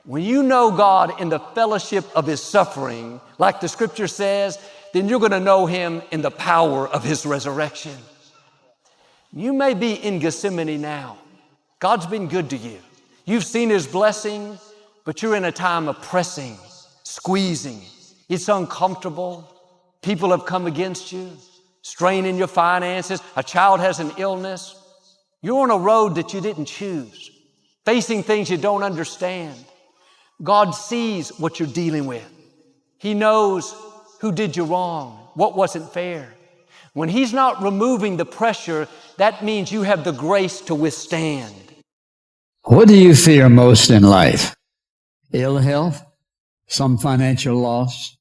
When you know God in the fellowship of His suffering, like the scripture says, then you're going to know Him in the power of His resurrection. You may be in Gethsemane now. God's been good to you. You've seen His blessing, but you're in a time of pressing, squeezing. It's uncomfortable. People have come against you, strain in your finances. A child has an illness. You're on a road that you didn't choose, facing things you don't understand. God sees what you're dealing with. He knows who did you wrong, what wasn't fair. When He's not removing the pressure, that means you have the grace to withstand. What do you fear most in life? Ill health? Some financial loss?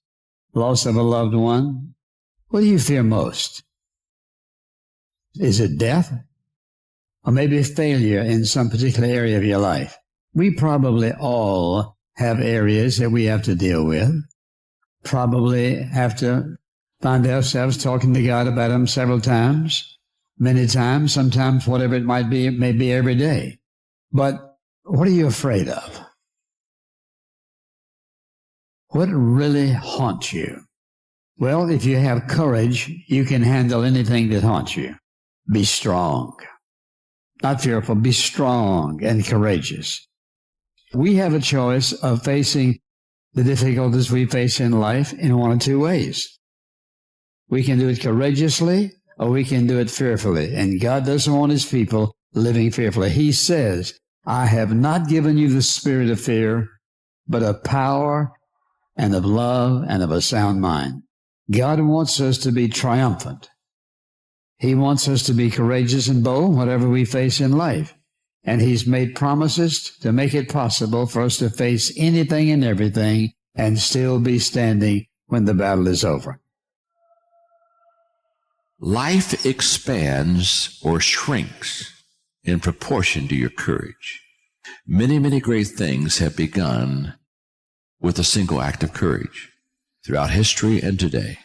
Loss of a loved one? What do you fear most? Is it death? Or maybe failure in some particular area of your life? We probably all have areas that we have to deal with. Probably have to find ourselves talking to God about them several times, many times, sometimes whatever it might be, it may be every day. But what are you afraid of? What really haunts you? Well, if you have courage, you can handle anything that haunts you. Be strong. Not fearful, be strong and courageous. We have a choice of facing the difficulties we face in life in one of two ways. We can do it courageously, or we can do it fearfully. And God doesn't want His people living fearfully. He says, I have not given you the spirit of fear, but of power and of love and of a sound mind. God wants us to be triumphant. He wants us to be courageous and bold, whatever we face in life. And He's made promises to make it possible for us to face anything and everything and still be standing when the battle is over. Life expands or shrinks in proportion to your courage. Many, many great things have begun with a single act of courage throughout history and today.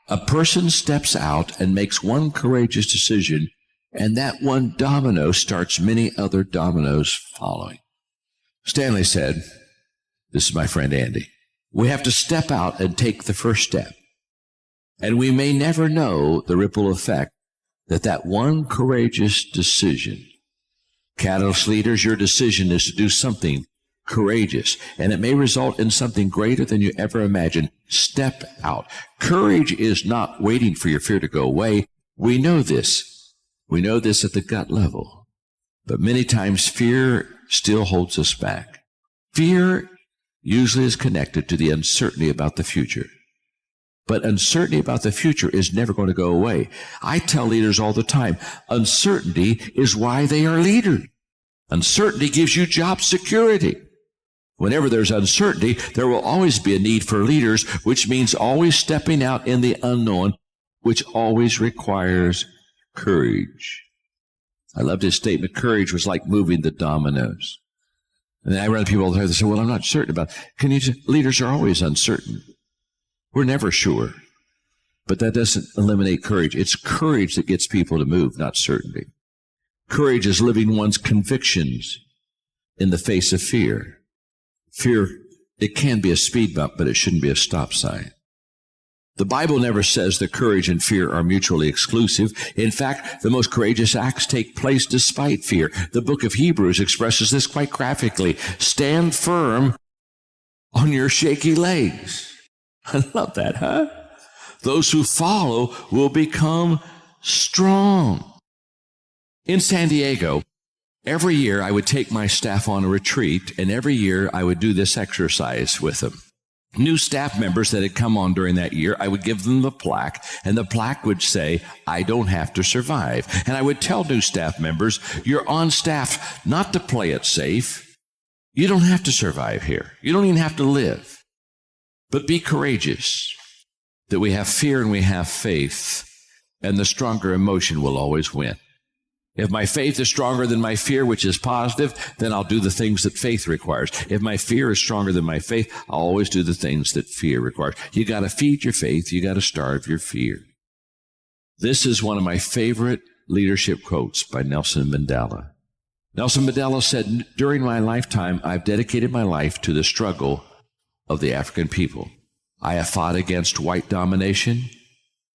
A person steps out and makes one courageous decision, and that one domino starts many other dominoes following. Stanley said, this is my friend Andy, we have to step out and take the first step. And we may never know the ripple effect that one courageous decision. Catalyst leaders, your decision is to do something courageous, and it may result in something greater than you ever imagined. Step out. Courage is not waiting for your fear to go away. We know this. We know this at the gut level. But many times fear still holds us back. Fear usually is connected to the uncertainty about the future. But uncertainty about the future is never going to go away. I tell leaders all the time, uncertainty is why they are leaders. Uncertainty gives you job security. Whenever there's uncertainty, there will always be a need for leaders, which means always stepping out in the unknown, which always requires courage. I loved his statement, courage was like moving the dominoes. And I run into people all the time that say, well, I'm not certain about it. Leaders are always uncertain. We're never sure. But that doesn't eliminate courage. It's courage that gets people to move, not certainty. Courage is living one's convictions in the face of fear. Fear, it can be a speed bump, but it shouldn't be a stop sign. The Bible never says that courage and fear are mutually exclusive. In fact, the most courageous acts take place despite fear. The book of Hebrews expresses this quite graphically. Stand firm on your shaky legs. I love that, huh? Those who follow will become strong. In San Diego, every year I would take my staff on a retreat, and every year I would do this exercise with them. New staff members that had come on during that year, I would give them the plaque, and the plaque would say, I don't have to survive. And I would tell new staff members, you're on staff not to play it safe. You don't have to survive here. You don't even have to live. But be courageous, that we have fear and we have faith, and the stronger emotion will always win. If my faith is stronger than my fear, which is positive, then I'll do the things that faith requires. If my fear is stronger than my faith, I'll always do the things that fear requires. You got to feed your faith. You got to starve your fear. This is one of my favorite leadership quotes by Nelson Mandela. Nelson Mandela said, during my lifetime, I've dedicated my life to the struggle of the African people. I have fought against white domination,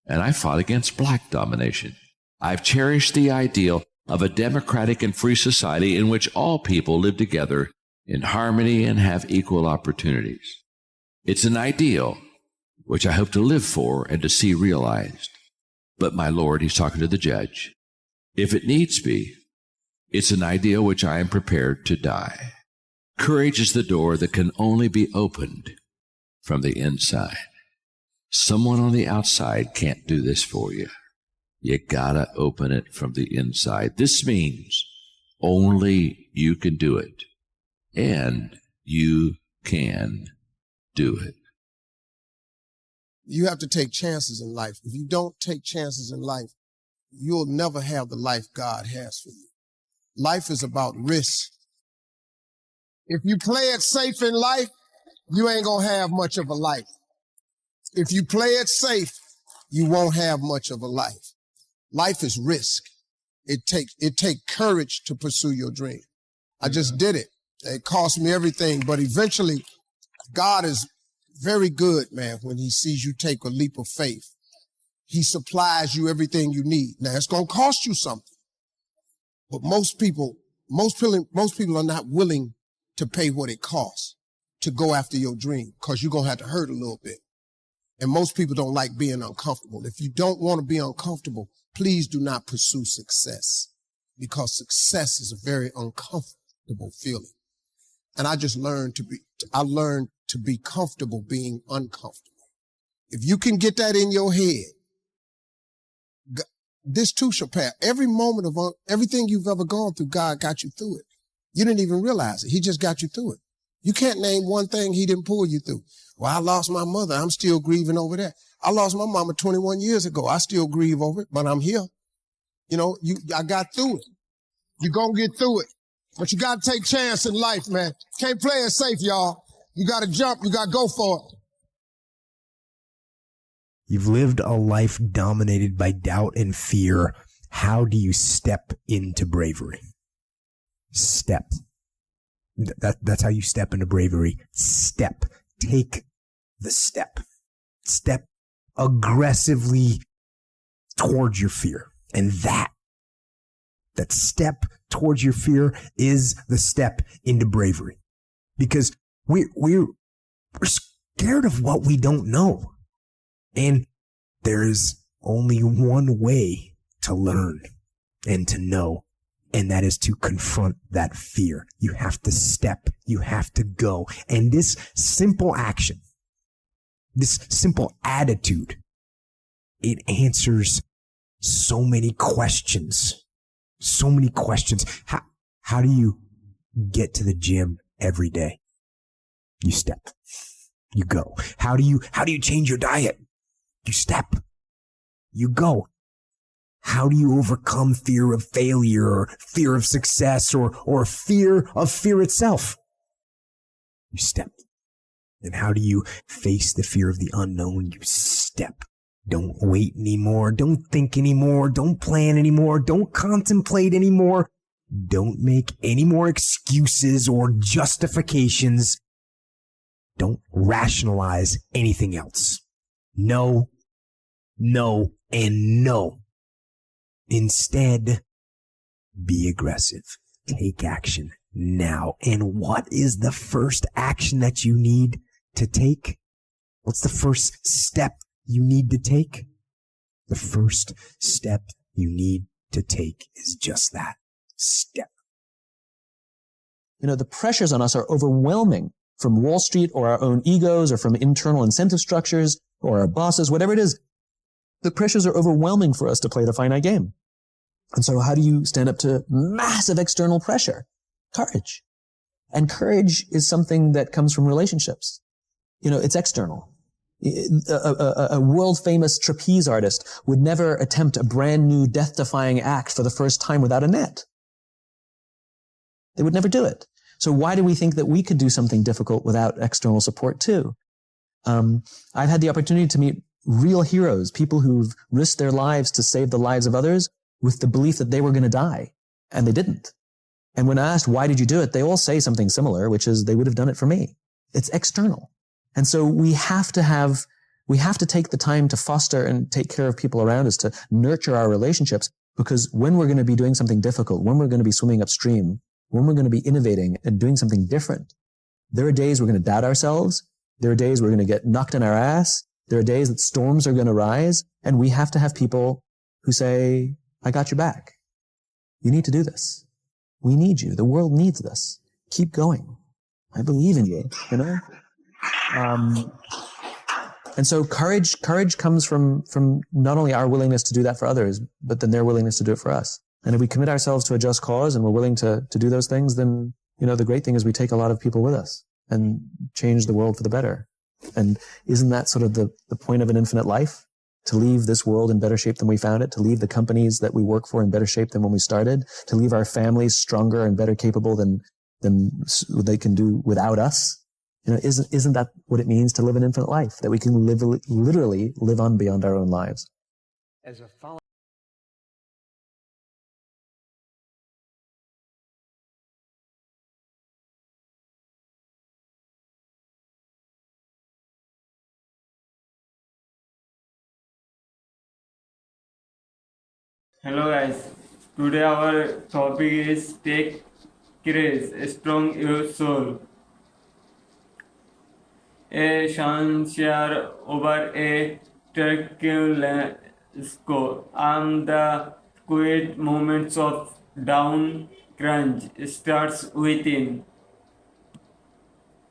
and I fought against black domination. I've cherished the ideal of a democratic and free society in which all people live together in harmony and have equal opportunities. It's an ideal which I hope to live for and to see realized. But my Lord, he's talking to the judge, if it needs be, it's an ideal which I am prepared to die. Courage is the door that can only be opened from the inside. Someone on the outside can't do this for you. You gotta open it from the inside. This means only you can do it, and you can do it. You have to take chances in life. If you don't take chances in life, you'll never have the life God has for you. Life is about risk. If you play it safe in life, you ain't gonna have much of a life. If you play it safe, you won't have much of a life. Life is risk. It takes courage to pursue your dream. I just did it. It cost me everything, but eventually God is very good, man, when he sees you take a leap of faith. He supplies you everything you need. Now, it's going to cost you something, but most people are not willing to pay what it costs to go after your dream, because you're going to have to hurt a little bit. And most people don't like being uncomfortable. If you don't want to be uncomfortable, please do not pursue success, because success is a very uncomfortable feeling. And I learned to be comfortable being uncomfortable. If you can get that in your head, this too shall pass. Every moment of everything you've ever gone through, God got you through it. You didn't even realize it. He just got you through it. You can't name one thing he didn't pull you through. Well, I lost my mother. I'm still grieving over that. I lost my mama 21 years ago. I still grieve over it, but I'm here. You know, I got through it. You're going to get through it. But you got to take chance in life, man. Can't play it safe, y'all. You got to jump. You got to go for it. You've lived a life dominated by doubt and fear. How do you step into bravery? Step. That's how you step into bravery. Step. Take the step. Step aggressively towards your fear. And that step towards your fear is the step into bravery. Because we're scared of what we don't know. And there is only one way to learn and to know, and that is to confront that fear. You have to step, you have to go. And this simple action, this simple attitude, it answers so many questions. So many questions. How do you get to the gym every day? You step. You go. How do you change your diet? You step. You go. How do you overcome fear of failure or fear of success or fear of fear itself? You step. And how do you face the fear of the unknown? You step. Don't wait anymore. Don't think anymore. Don't plan anymore. Don't contemplate anymore. Don't make any more excuses or justifications. Don't rationalize anything else. No, and no. Instead, be aggressive. Take action now. And what is the first action that you need to take? What's the first step you need to take? The first step you need to take is just that step. You know, the pressures on us are overwhelming from Wall Street or our own egos or from internal incentive structures or our bosses, whatever it is. The pressures are overwhelming for us to play the finite game. And so how do you stand up to massive external pressure? Courage. And courage is something that comes from relationships. You know, it's external. A world-famous trapeze artist would never attempt a brand new death-defying act for the first time without a net. They would never do it. So why do we think that we could do something difficult without external support too? I've had the opportunity to meet real heroes, people who've risked their lives to save the lives of others with the belief that they were going to die, and they didn't. And when asked, why did you do it? They all say something similar, which is they would have done it for me. It's external. And so we have to take the time to foster and take care of people around us, to nurture our relationships, because when we're going to be doing something difficult, when we're going to be swimming upstream, when we're going to be innovating and doing something different, there are days we're going to doubt ourselves. There are days we're going to get knocked in our ass. There are days that storms are going to rise, and we have to have people who say, I got your back. You need to do this. We need you. The world needs this. Keep going. I believe in you, you know? And so courage comes from not only our willingness to do that for others, but then their willingness to do it for us. And if we commit ourselves to a just cause and we're willing to do those things, then, you know, the great thing is we take a lot of people with us and change the world for the better. And isn't that sort of the point of an infinite life? To leave this world in better shape than we found it, to leave the companies that we work for in better shape than when we started, to leave our families stronger and better capable than they can do without us. You know, isn't that what it means to live an infinite life? That we can literally live on beyond our own lives. As a follow- Hello guys, today our topic is take courage, strong your soul. A sunshine over a turbulent sky, and the quiet moments of down crunch starts within.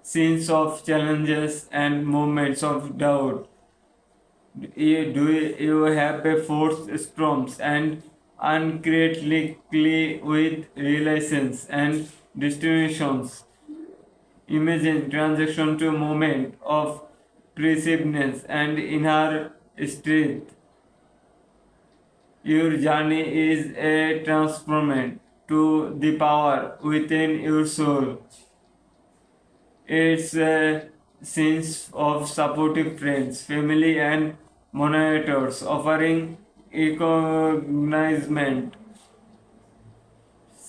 Scenes of challenges and moments of doubt. You have a force storms and uncritically with relations and destinations. Imagine transition to a moment of perceptiveness and inner strength. Your journey is a transformation to the power within your soul. It's a sense of supportive friends, family, and monitors offering acknowledgement,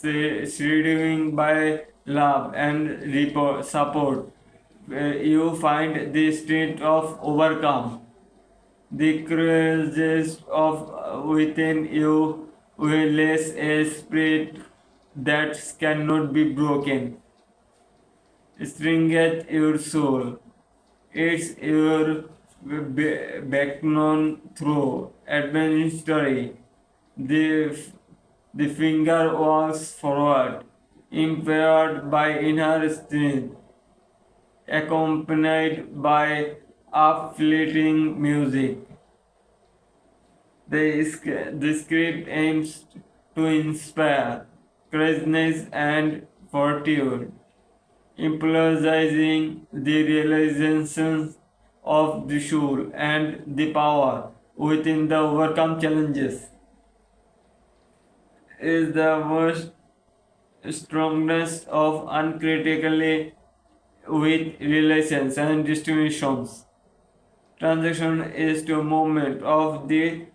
shielding by love and support. You find the strength of overcome. The courage of within you will lace a spirit that cannot be broken. Stringeth your soul. It's your backbone through adventure. The finger walks forward, impaired by inner strength, accompanied by uplifting music. The script aims to inspire courage and fortitude, emphasizing the realization of the soul and the power within the overcome challenges. Is the most strongest of uncritically with relations and distributions. Transition is to a moment of the